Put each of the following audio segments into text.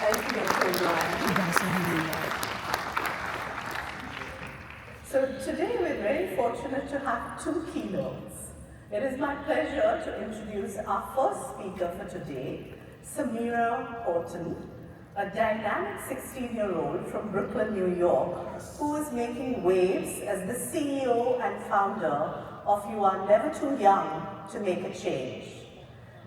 Thank you, Dr. O'Brien. So today we're very fortunate to have two keynotes. It is my pleasure to introduce our first speaker for today, Samirah Horton, a dynamic 16-year-old from Brooklyn, New York, who is making waves as the CEO and founder of You Are Never Too Young to Make a Change.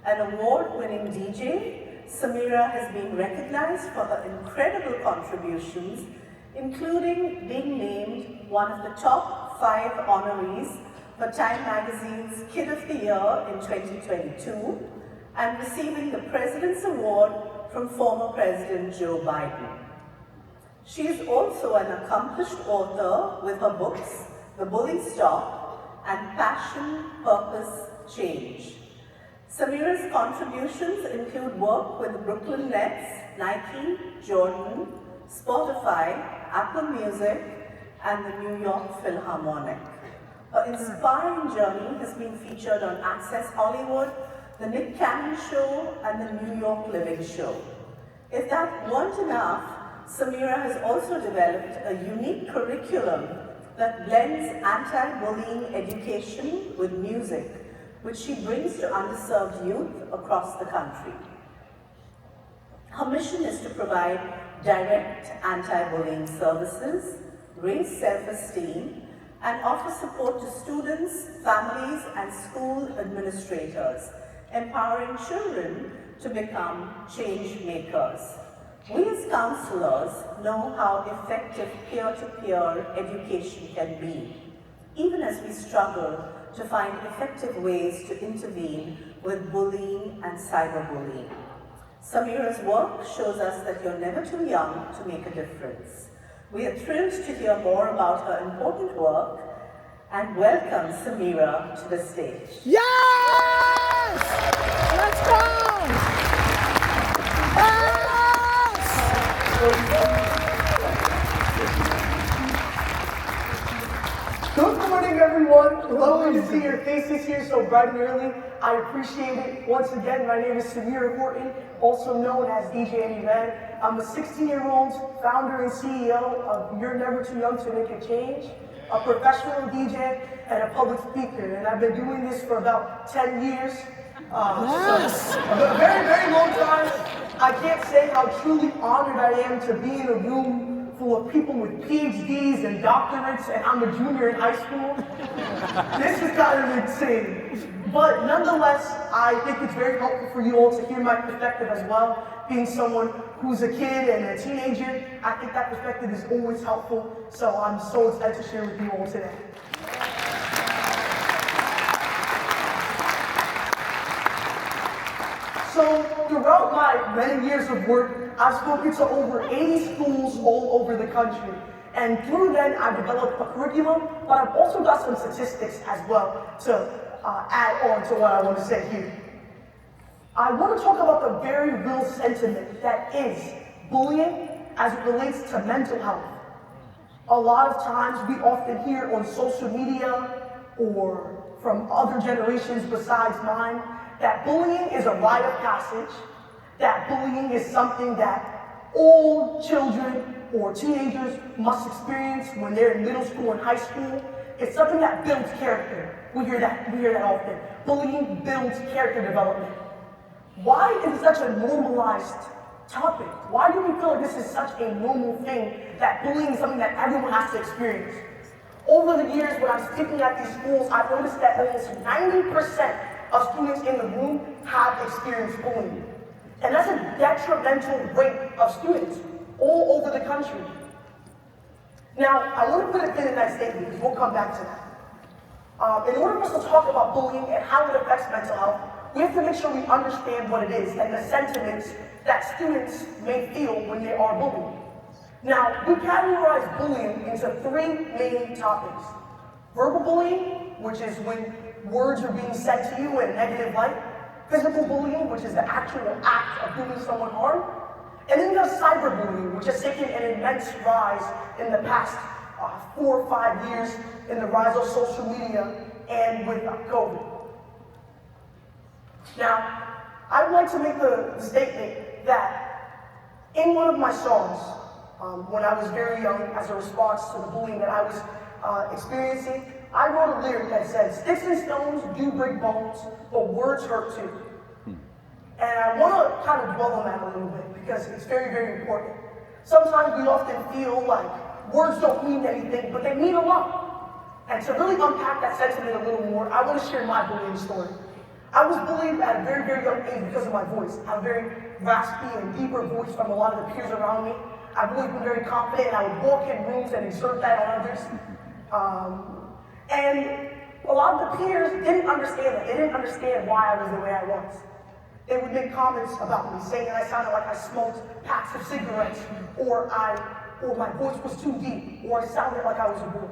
An award-winning DJ, Samirah has been recognized for her incredible contributions, including being named one of the top 5 honorees for Time Magazine's Kid of the Year in 2022 and receiving the President's Award from former President Joe Biden. She is also an accomplished author with her books, The Bully Stop and Passion, Purpose, Change. Samirah's contributions include work with the Brooklyn Nets, Nike, Jordan, Spotify, Apple Music, and the New York Philharmonic. Her inspiring journey has been featured on Access Hollywood, The Nick Cannon Show, and the New York Living Show. If that weren't enough, Samirah has also developed a unique curriculum that blends anti-bullying education with music, which she brings to underserved youth across the country. Her mission is to provide direct anti-bullying services, raise self-esteem, and offer support to students, families, and school administrators, empowering children to become change makers. We as counselors know how effective peer-to-peer education can be, even as we struggle to find effective ways to intervene with bullying and cyberbullying. Samirah's work shows us that you're never too young to make a difference. We are thrilled to hear more about her important work and welcome Samirah to the stage. Yes! Let's go! Good morning, everyone. Lovely to see your faces here so bright and early. I appreciate it. Once again, my name is Samirah Horton, also known as DJ Any Man. I'm a 16-year-old founder and CEO of You're Never Too Young to Make a Change, a professional DJ, and a public speaker. And I've been doing this for about 10 years. Yes. So a very, very long time. I can't say how truly honored I am to be in a room full of people with PhDs and doctorates, and I'm a junior in high school. This is kind of insane. But nonetheless, I think it's very helpful for you all to hear my perspective as well. Being someone who's a kid and a teenager, I think that perspective is always helpful. So I'm so excited to share with you all today. So throughout my many years of work, I've spoken to over 80 schools all over the country. And through them, I've developed a curriculum, but I've also got some statistics as well to add on to what I want to say here. I want to talk about the very real sentiment that is bullying as it relates to mental health. A lot of times we often hear on social media or from other generations besides mine that bullying is a rite of passage, that bullying is something that all children or teenagers must experience when they're in middle school and high school. It's something that builds character. We hear that often. Bullying builds character development. Why is it such a normalized topic? Why do we feel like this is such a normal thing, that bullying is something that everyone has to experience? Over the years, when I'm speaking at these schools, I've noticed that almost 90% of students in the room have experienced bullying. And that's a detrimental rate of students all over the country. Now, I want to put a pin in that statement because we'll come back to that. In order for us to talk about bullying and how it affects mental health, we have to make sure we understand what it is and the sentiments that students may feel when they are bullied. Now, we categorize bullying into 3 main topics. Verbal bullying, which is when words are being said to you in a negative light. Physical bullying, which is the actual act of doing someone harm. And then you have cyberbullying, which has taken an immense rise in the past 4 or 5 years in the rise of social media and with COVID. Now, I would like to make the statement that In one of my songs, when I was very young, as a response to the bullying that I was experiencing, I wrote a lyric that said, "Sticks and stones do break bones, but words hurt too." And I want to kind of dwell on that a little bit because it's very, very important. Sometimes we often feel like words don't mean anything, but they mean a lot. And to really unpack that sentiment a little more, I want to share my bullying story. I was bullied at a very, very young age because of my voice. I have a very raspy and deeper voice from a lot of the peers around me. I've always been very confident, and I would walk in rooms and exert that on others. And a lot of the peers didn't understand that. They didn't understand why I was the way I was. They would make comments about me, saying that I sounded like I smoked packs of cigarettes, or my voice was too deep, or I sounded like I was a boy.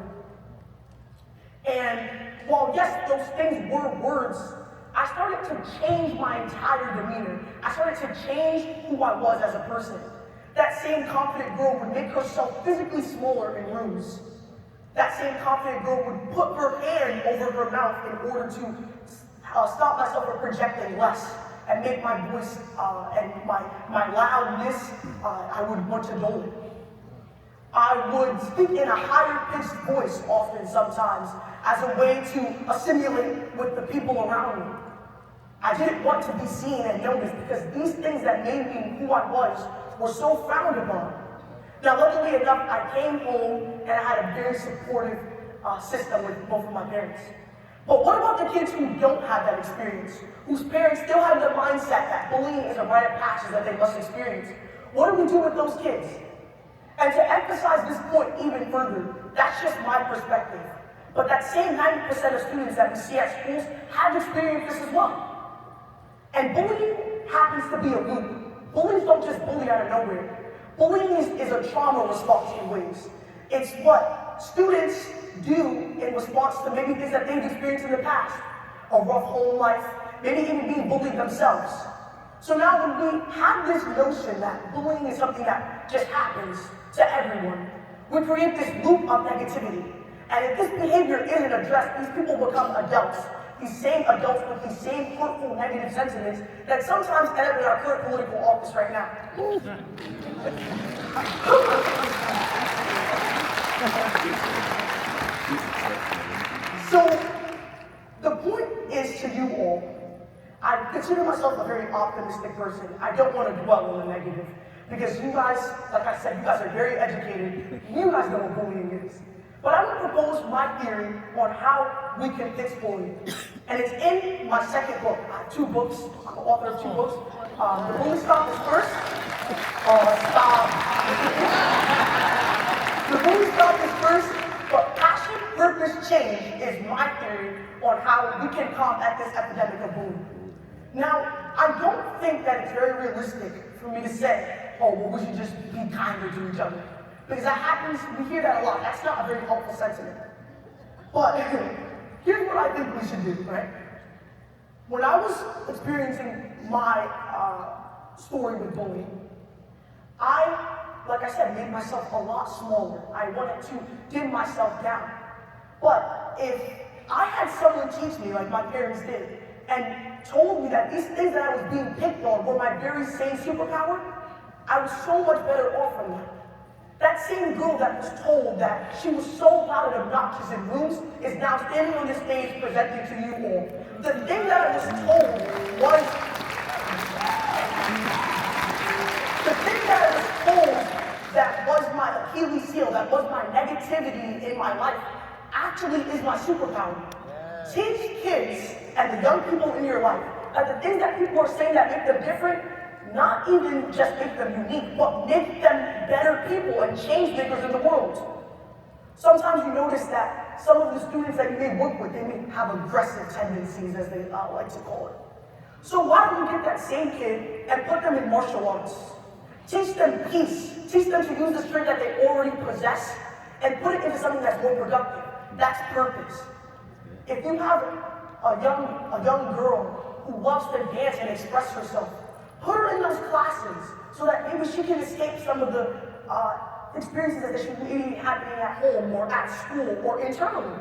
And while yes, those things were words, I started to change my entire demeanor. I started to change who I was as a person. That same confident girl would make herself physically smaller in rooms. That same confident girl would put her hand over her mouth in order to stop myself from projecting less and make my voice and my loudness, I would want to dull it. I would speak in a higher pitched voice often sometimes as a way to assimilate with the people around me. I didn't want to be seen and noticed because these things that made me who I was were so frowned upon. Now, luckily enough, I came home and I had a very supportive system with both of my parents. But what about the kids who don't have that experience, whose parents still have the mindset that bullying is a rite of passage that they must experience? What do we do with those kids? And to emphasize this point even further, that's just my perspective. But that same 90% of students that we see at schools have experienced this as well. And bullying happens to be a loop. Bullies don't just bully out of nowhere. Bullying is a trauma response in ways. It's what students do in response to maybe things that they've experienced in the past. A rough home life, maybe even being bullied themselves. So now when we have this notion that bullying is something that just happens to everyone, we create this loop of negativity. And if this behavior isn't addressed, these people become adults. These same adults with these same hurtful, negative sentiments that sometimes end up in our current political office right now. So, the point is to you all, I consider myself a very optimistic person. I don't want to dwell on the negative because you guys, like I said, you guys are very educated. You guys know what bullying is. But I will propose my theory on how we can fix bullying. And it's in my second book. I have 2 books. I'm the author of 2 books. The Bully Stop is first. Stop. The Bully Stop is first, but Passion, Purpose, Change is my theory on how we can combat this epidemic of bullying. Now, I don't think that it's very realistic for me to say, oh, well, we should just be kinder to each other. Because that happens, we hear that a lot. That's not a very helpful sentiment. But here's what I think we should do, right? When I was experiencing my story with bullying, like I said, made myself a lot smaller. I wanted to dim myself down. But if I had someone teach me, like my parents did, and told me that these things that I was being picked on were my very same superpower, I was so much better off from that. That same girl that was told that she was so loud and obnoxious in rooms is now standing on this stage presenting to you all. The thing that I was told was, that was my Achilles heel, that was my negativity in my life, actually is my superpower. Teach kids and the young people in your life that the things that people are saying that make them different, not even just make them unique, but make them better people and change makers in the world. Sometimes you notice that some of the students that you may work with, they may have aggressive tendencies, as they like to call it. So why don't you get that same kid and put them in martial arts? Teach them peace. Teach them to use the strength that they already possess and put it into something that's more productive. That's purpose. If you have a young girl who loves to dance and express herself, put her in those classes so that maybe she can escape some of the experiences that should be happening at home or at school or internally.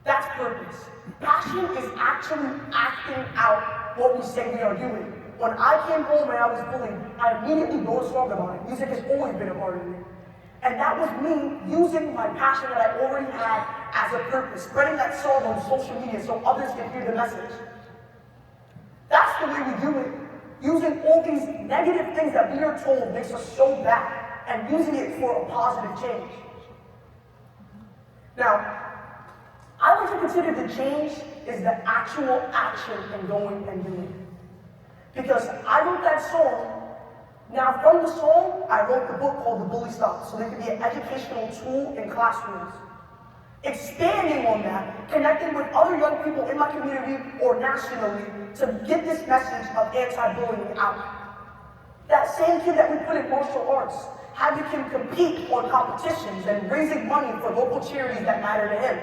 That's purpose. Passion is actually acting out what we say we are doing. When I came home and I was bullied, I immediately wrote a song about it. Music has always been a part of me. And that was me using my passion that I already had as a purpose, spreading that song on social media so others can hear the message. That's the way we do it. Using all these negative things that we are told makes us so bad, and using it for a positive change. Now, I like to consider the change is the actual action and going and doing it. Because I wrote that song. Now, from the song, I wrote the book called The Bully Stops, so they could be an educational tool in classrooms. Expanding on that, connecting with other young people in my community or nationally to get this message of anti-bullying out. That same kid that we put in martial arts, having him compete on competitions and raising money for local charities that matter to him.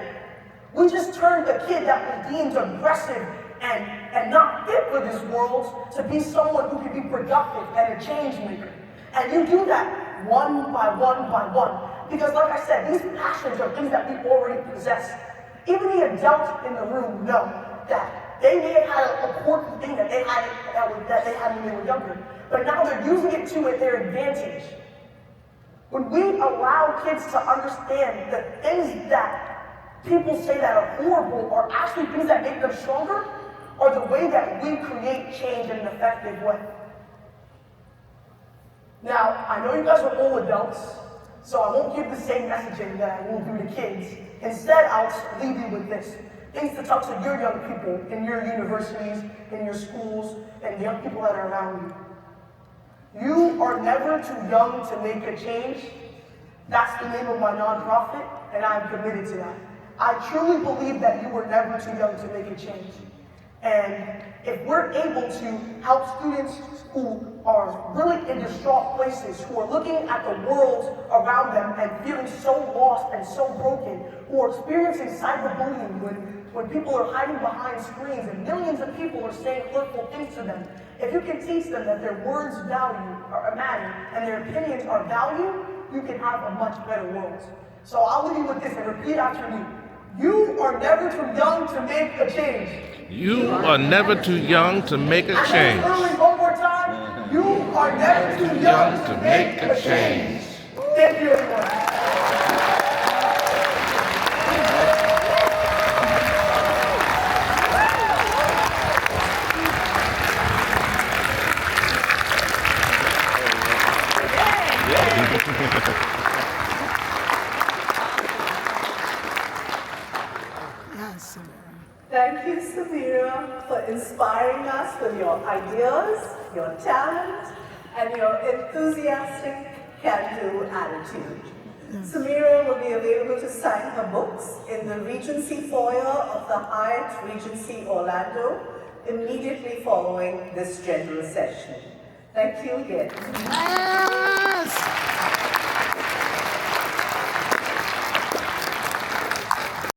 We just turned a kid that was deemed aggressive and not fit for this world to be someone who can be productive and a change maker. And you do that one by one by one. Because like I said, these passions are things that we already possess. Even the adults in the room know that they may have had a quirky thing that they had when they were younger, but now they're using it to their advantage. When we allow kids to understand the things that people say that are horrible are actually things that make them stronger, are the way that we create change in an effective way. Now, I know you guys are all adults, so I won't give the same messaging that I will do to kids. Instead, I'll leave you with this. Things to talk to your young people in your universities, in your schools, and the young people that are around you. You are never too young to make a change. That's the name of my nonprofit, and I'm committed to that. I truly believe that you were never too young to make a change. And if we're able to help students who are really in distraught places, who are looking at the world around them and feeling so lost and so broken, who are experiencing cyberbullying when people are hiding behind screens and millions of people are saying hurtful things to them, if you can teach them that their words matter and their opinions are valued, you can have a much better world. So I'll leave you with this and repeat after me. You are never too young to make a change. You are never too young to make a change. One more time. You are never too young to make a change. Thank you, everyone. Yes, Samirah. Thank you, Samirah, for inspiring us with your ideas, your talent, and your enthusiastic can-do attitude. Samirah will be available to sign her books in the Regency foyer of the Hyatt Regency Orlando immediately following this general session. Thank you again.